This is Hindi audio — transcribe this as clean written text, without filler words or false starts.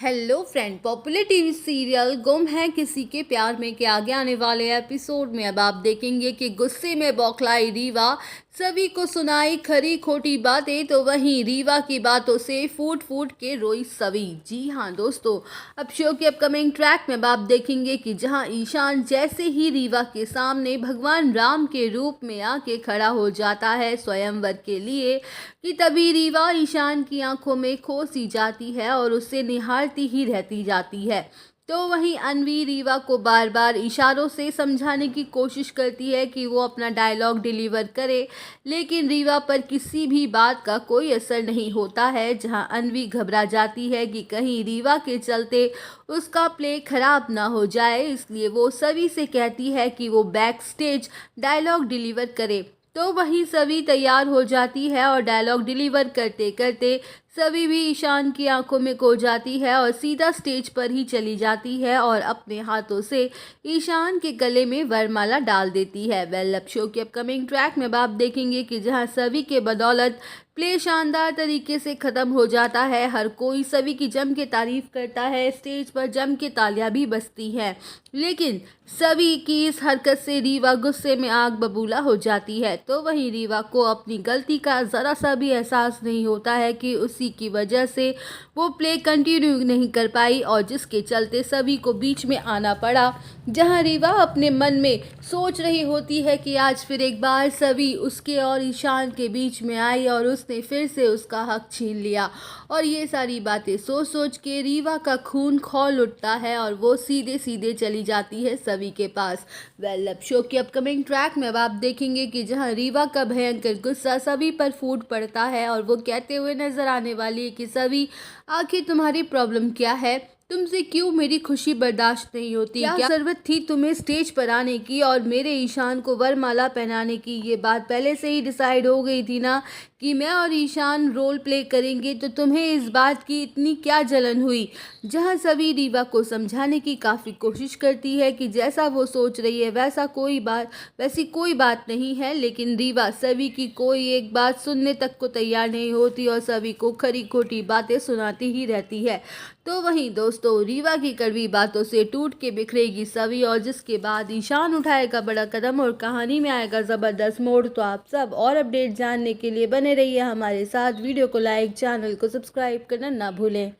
Hello friend, popular TV serial गुम है किसी के प्यार में के आगे आने वाले एपिसोड में अब आप देखेंगे कि गुस्से में बौखलाई रीवा सभी को सुनाई खरी खोटी बातें, तो वहीं रीवा की बातों से फूट फूट के रोई सभी। जी हाँ दोस्तों, अब शो के अपकमिंग ट्रैक में अब आप देखेंगे कि जहां ईशान जैसे ही रीवा के सामने भगवान राम के रूप में आके खड़ा हो जाता है स्वयंवर के लिए, कि तभी रीवा ईशान की आंखों में खो सी जाती है और उससे निहारती ही रहती जाती है। तो वहीं अन्वी रीवा को बार बार इशारों से समझाने की कोशिश करती है कि वो अपना डायलॉग डिलीवर करे, लेकिन रीवा पर किसी भी बात का कोई असर नहीं होता है। जहां अन्वी घबरा जाती है कि कहीं रीवा के चलते उसका प्ले खराब ना हो जाए, इसलिए वो सभी से कहती है कि वो बैक स्टेज डायलॉग डिलीवर करे। तो वहीं सभी तैयार हो जाती है और डायलॉग डिलीवर करते करते सभी भी ईशान की आंखों में खो जाती है और सीधा स्टेज पर ही चली जाती है और अपने हाथों से ईशान के गले में वरमाला डाल देती है। वेल, अब शो के अपकमिंग ट्रैक में आप देखेंगे कि जहां सभी के बदौलत प्ले शानदार तरीके से ख़त्म हो जाता है, हर कोई सभी की जम के तारीफ करता है, स्टेज पर जम के तालियां भी बजती हैं, लेकिन सभी की इस हरकत से रीवा गुस्से में आग बबूला हो जाती है। तो वहीं रीवा को अपनी गलती का ज़रा सा भी एहसास नहीं होता है कि उसी की वजह से वो प्ले कंटिन्यू नहीं कर पाई और जिसके चलते सभी को बीच में आना पड़ा। जहां रीवा अपने मन में सोच रही होती है कि आज फिर एक बार सभी उसके और ईशान के बीच में आई और उसने फिर से उसका हक छीन लिया, और ये सारी बातें सोच सोच के रीवा का खून खौल उठता है और वो सीधे सीधे चली जाती है सभी के पास। वेल, अब शो के अपकमिंग ट्रैक में अब आप देखेंगे कि जहां रीवा का भयंकर गुस्सा सभी पर फूट पड़ता है और वो कहते हुए नजर आने वाली है कि सभी, आखिर तुम्हारी प्रॉब्लम क्या है? तुमसे क्यों मेरी खुशी बर्दाश्त नहीं होती? क्या जरूरत थी तुम्हें स्टेज पर आने की और मेरे ईशान को वरमाला पहनाने की? ये बात पहले से ही डिसाइड हो गई थी ना कि मैं और ईशान रोल प्ले करेंगे, तो तुम्हें इस बात की इतनी क्या जलन हुई? जहां सभी रीवा को समझाने की काफ़ी कोशिश करती है कि जैसा वो सोच रही है वैसी कोई बात नहीं है, लेकिन रीवा सभी की कोई एक बात सुनने तक को तैयार नहीं होती और सभी को खरी खोटी बातें सुनाती ही रहती है। तो वहीं दोस्तों, रीवा की कड़वी बातों से टूट के बिखरेगी सभी और जिसके बाद ईशान उठाएगा बड़ा कदम और कहानी में आएगा ज़बरदस्त मोड़। तो आप सब और अपडेट जानने के लिए बने रहिए हमारे साथ। वीडियो को लाइक, चैनल को सब्सक्राइब करना ना भूलें।